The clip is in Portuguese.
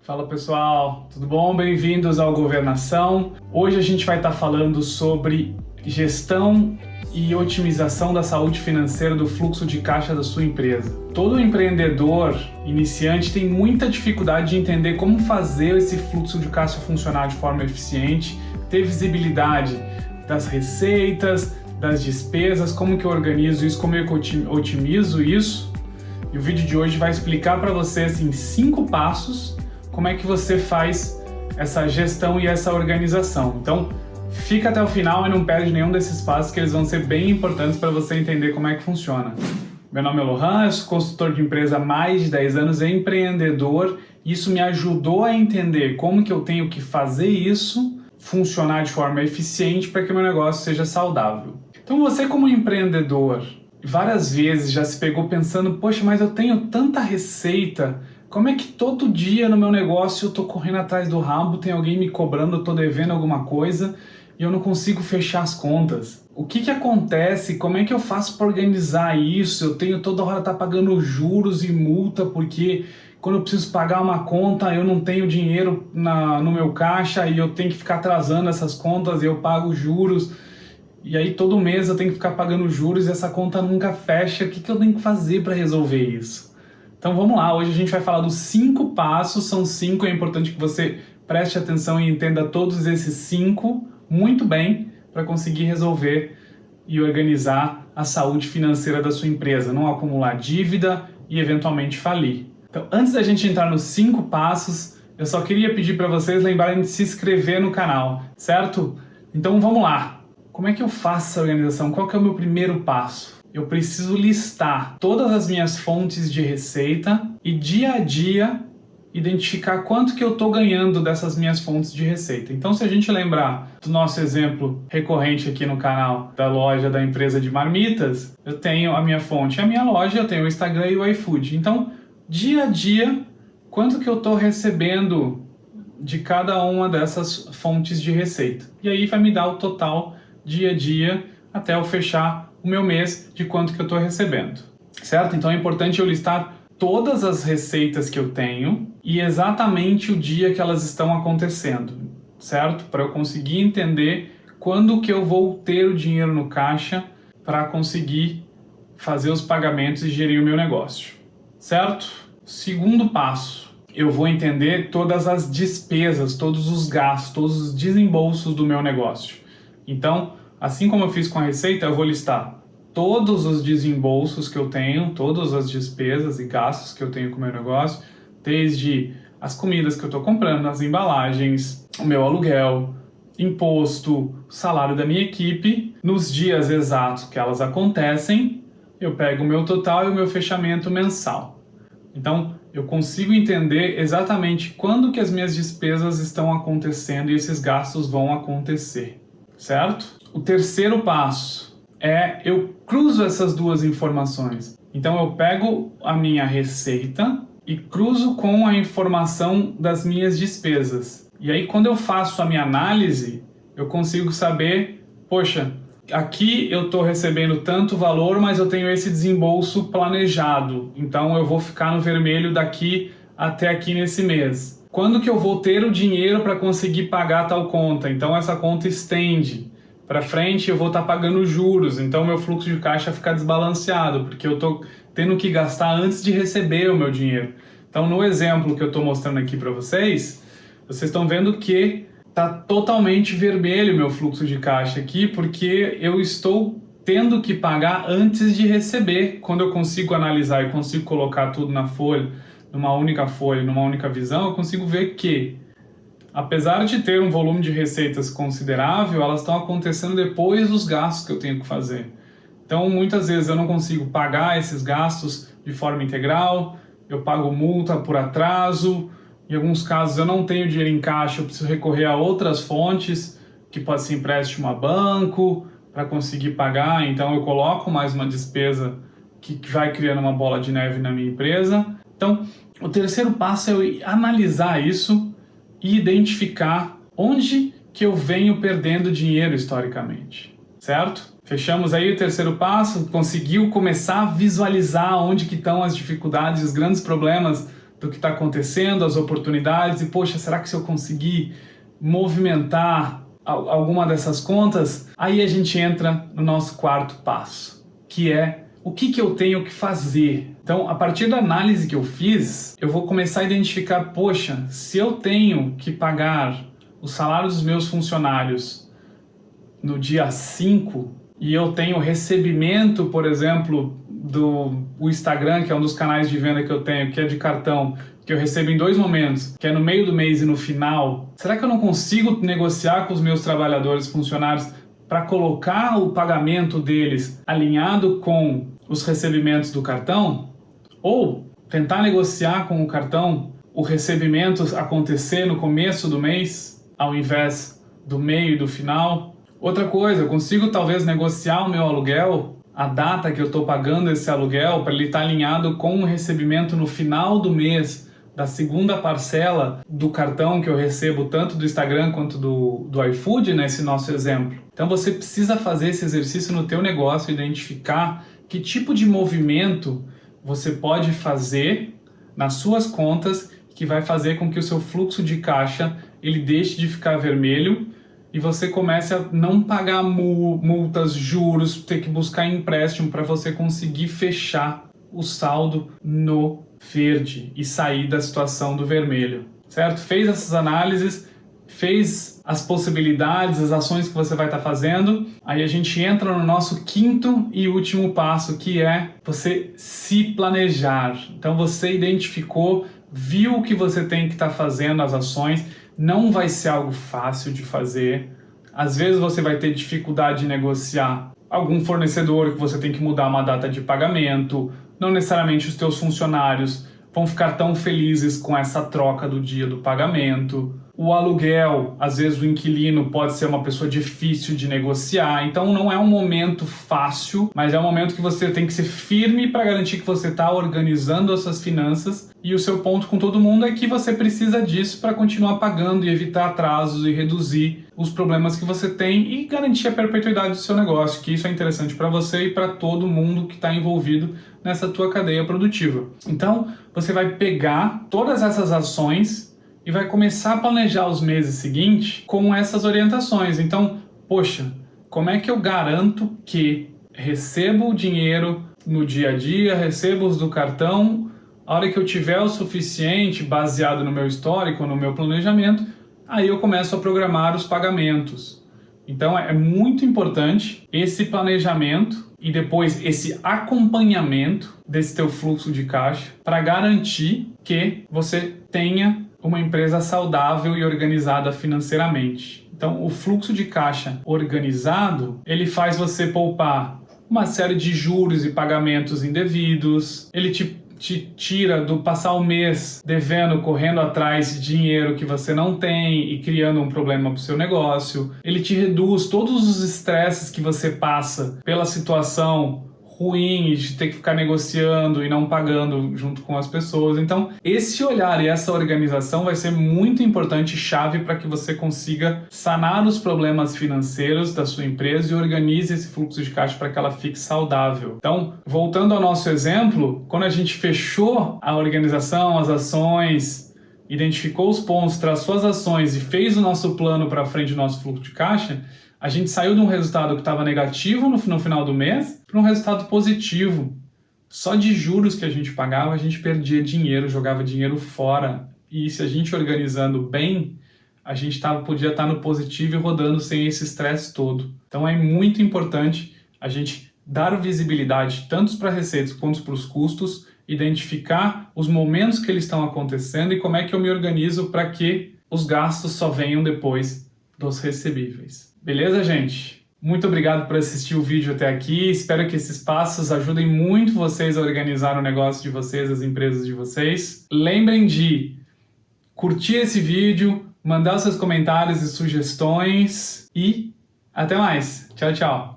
Fala pessoal, tudo bom? Bem-vindos ao Governação. Hoje a gente vai estar falando sobre gestão e otimização da saúde financeira do fluxo de caixa da sua empresa. Todo empreendedor iniciante tem muita dificuldade de entender como fazer esse fluxo de caixa funcionar de forma eficiente, ter visibilidade das receitas, das despesas, como que eu organizo isso, como eu otimizo isso. E o vídeo de hoje vai explicar para vocês em 5 passos como é que você faz essa gestão e essa organização. Então, fica até o final e não perde nenhum desses passos que eles vão ser bem importantes para você entender como é que funciona. Meu nome é Lohan, eu sou consultor de empresa há mais de 10 anos, empreendedor. Isso me ajudou a entender como que eu tenho que fazer isso funcionar de forma eficiente para que meu negócio seja saudável. Então, você como empreendedor, várias vezes já se pegou pensando, poxa, mas eu tenho tanta receita, como é que todo dia no meu negócio eu tô correndo atrás do rabo, tem alguém me cobrando, eu tô devendo alguma coisa e eu não consigo fechar as contas? O que acontece? Como é que eu faço para organizar isso? Eu tenho toda hora tá pagando juros e multa porque quando eu preciso pagar uma conta eu não tenho dinheiro no meu caixa e eu tenho que ficar atrasando essas contas e eu pago juros. E aí todo mês eu tenho que ficar pagando juros e essa conta nunca fecha. O que eu tenho que fazer para resolver isso? Então vamos lá, hoje a gente vai falar dos 5 passos, são 5, é importante que você preste atenção e entenda todos esses 5 muito bem para conseguir resolver e organizar a saúde financeira da sua empresa, não acumular dívida e eventualmente falir. Então antes da gente entrar nos 5 passos, eu só queria pedir para vocês lembrarem de se inscrever no canal, certo? Então vamos lá. Como é que eu faço essa organização? Qual que é o meu primeiro passo? Eu preciso listar todas as minhas fontes de receita e dia a dia identificar quanto que eu estou ganhando dessas minhas fontes de receita. Então, se a gente lembrar do nosso exemplo recorrente aqui no canal da loja da empresa de marmitas, eu tenho a minha fonte, a minha loja, eu tenho o Instagram e o iFood. Então, dia a dia, quanto que eu estou recebendo de cada uma dessas fontes de receita. E aí vai me dar o total dia a dia até eu fechar o meu mês de quanto que eu estou recebendo, certo? Então é importante eu listar todas as receitas que eu tenho e exatamente o dia que elas estão acontecendo, certo? Para eu conseguir entender quando que eu vou ter o dinheiro no caixa para conseguir fazer os pagamentos e gerir o meu negócio, certo? Segundo passo, eu vou entender todas as despesas, todos os gastos, todos os desembolsos do meu negócio. Então, assim como eu fiz com a receita, eu vou listar todos os desembolsos que eu tenho, todas as despesas e gastos que eu tenho com o meu negócio, desde as comidas que eu estou comprando, as embalagens, o meu aluguel, imposto, salário da minha equipe. Nos dias exatos que elas acontecem, eu pego o meu total e o meu fechamento mensal. Então, eu consigo entender exatamente quando que as minhas despesas estão acontecendo e esses gastos vão acontecer, certo? O terceiro passo é eu cruzo essas duas informações. Então eu pego a minha receita e cruzo com a informação das minhas despesas. E aí quando eu faço a minha análise, eu consigo saber, poxa, aqui eu estou recebendo tanto valor, mas eu tenho esse desembolso planejado. Então eu vou ficar no vermelho daqui até aqui nesse mês. Quando que eu vou ter o dinheiro para conseguir pagar tal conta? Então essa conta estende. Para frente eu vou estar pagando juros, então meu fluxo de caixa fica desbalanceado, porque eu estou tendo que gastar antes de receber o meu dinheiro. Então no exemplo que eu estou mostrando aqui para vocês estão vendo que está totalmente vermelho o meu fluxo de caixa aqui, porque eu estou tendo que pagar antes de receber. Quando eu consigo analisar e consigo colocar tudo na folha, numa única visão, eu consigo ver que apesar de ter um volume de receitas considerável, elas estão acontecendo depois dos gastos que eu tenho que fazer. Então, muitas vezes eu não consigo pagar esses gastos de forma integral, eu pago multa por atraso, em alguns casos eu não tenho dinheiro em caixa, eu preciso recorrer a outras fontes, que pode ser empréstimo a banco, para conseguir pagar, então eu coloco mais uma despesa que vai criando uma bola de neve na minha empresa. Então, o terceiro passo é eu analisar isso e identificar onde que eu venho perdendo dinheiro historicamente, certo? Fechamos aí o terceiro passo, conseguiu começar a visualizar onde que estão as dificuldades, os grandes problemas do que está acontecendo, as oportunidades e, poxa, será que se eu conseguir movimentar alguma dessas contas, aí a gente entra no nosso quarto passo, que é o que eu tenho que fazer. Então, a partir da análise que eu fiz, eu vou começar a identificar, poxa, se eu tenho que pagar o salário dos meus funcionários no dia 5 e eu tenho recebimento, por exemplo, do Instagram, que é um dos canais de venda que eu tenho, que é de cartão, que eu recebo em 2 momentos, que é no meio do mês e no final, será que eu não consigo negociar com os meus trabalhadores, funcionários, para colocar o pagamento deles alinhado com os recebimentos do cartão? Ou tentar negociar com o cartão o recebimento acontecer no começo do mês, ao invés do meio e do final? Outra coisa, eu consigo talvez negociar o meu aluguel, a data que eu estou pagando esse aluguel, para ele estar alinhado com o recebimento no final do mês, da segunda parcela do cartão que eu recebo tanto do Instagram quanto do iFood, nesse nosso exemplo. Então você precisa fazer esse exercício no teu negócio, identificar que tipo de movimento você pode fazer nas suas contas que vai fazer com que o seu fluxo de caixa ele deixe de ficar vermelho e você comece a não pagar multas, juros, ter que buscar empréstimo para você conseguir fechar o saldo no verde e sair da situação do vermelho, certo? Fez essas análises, fez as possibilidades, as ações que você vai estar fazendo, aí a gente entra no nosso quinto e último passo, que é você se planejar. Então você identificou, viu o que você tem que estar fazendo, as ações, não vai ser algo fácil de fazer, às vezes você vai ter dificuldade de negociar algum fornecedor que você tem que mudar uma data de pagamento, não necessariamente os teus funcionários vão ficar tão felizes com essa troca do dia do pagamento. O aluguel, às vezes o inquilino pode ser uma pessoa difícil de negociar, então não é um momento fácil, mas é um momento que você tem que ser firme para garantir que você está organizando as suas finanças, e o seu ponto com todo mundo é que você precisa disso para continuar pagando e evitar atrasos e reduzir os problemas que você tem e garantir a perpetuidade do seu negócio, que isso é interessante para você e para todo mundo que está envolvido nessa tua cadeia produtiva. Então, você vai pegar todas essas ações e vai começar a planejar os meses seguintes com essas orientações. Então, poxa, como é que eu garanto que recebo o dinheiro no dia a dia, recebo os do cartão, a hora que eu tiver o suficiente, baseado no meu histórico, no meu planejamento, aí eu começo a programar os pagamentos. Então, é muito importante esse planejamento e depois esse acompanhamento desse teu fluxo de caixa para garantir que você tenha uma empresa saudável e organizada financeiramente. Então, o fluxo de caixa organizado, ele faz você poupar uma série de juros e pagamentos indevidos, ele te tira do passar o mês devendo, correndo atrás de dinheiro que você não tem e criando um problema para o seu negócio, ele te reduz todos os estresses que você passa pela situação ruim de ter que ficar negociando e não pagando junto com as pessoas. Então, esse olhar e essa organização vai ser muito importante e chave para que você consiga sanar os problemas financeiros da sua empresa e organize esse fluxo de caixa para que ela fique saudável. Então, voltando ao nosso exemplo, quando a gente fechou a organização, as ações, identificou os pontos, traçou as ações e fez o nosso plano para frente do nosso fluxo de caixa, a gente saiu de um resultado que estava negativo no final do mês para um resultado positivo. Só de juros que a gente pagava, a gente perdia dinheiro, jogava dinheiro fora. E se a gente organizando bem, a gente podia estar no positivo e rodando sem esse estresse todo. Então é muito importante a gente dar visibilidade tanto para receitas quanto para os custos, identificar os momentos que eles estão acontecendo e como é que eu me organizo para que os gastos só venham depois dos recebíveis. Beleza, gente? Muito obrigado por assistir o vídeo até aqui. Espero que esses passos ajudem muito vocês a organizar o negócio de vocês, as empresas de vocês. Lembrem de curtir esse vídeo, mandar os seus comentários e sugestões e até mais. Tchau, tchau.